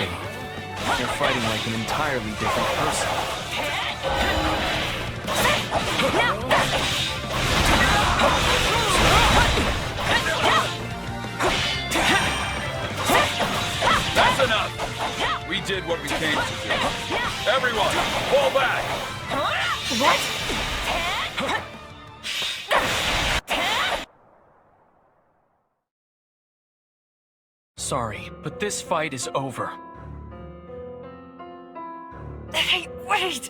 state. They're fighting like an entirely different person. That's enough! We did what we came to do. Everyone, fall back! What? Sorry, but this fight is over. Hey, wait!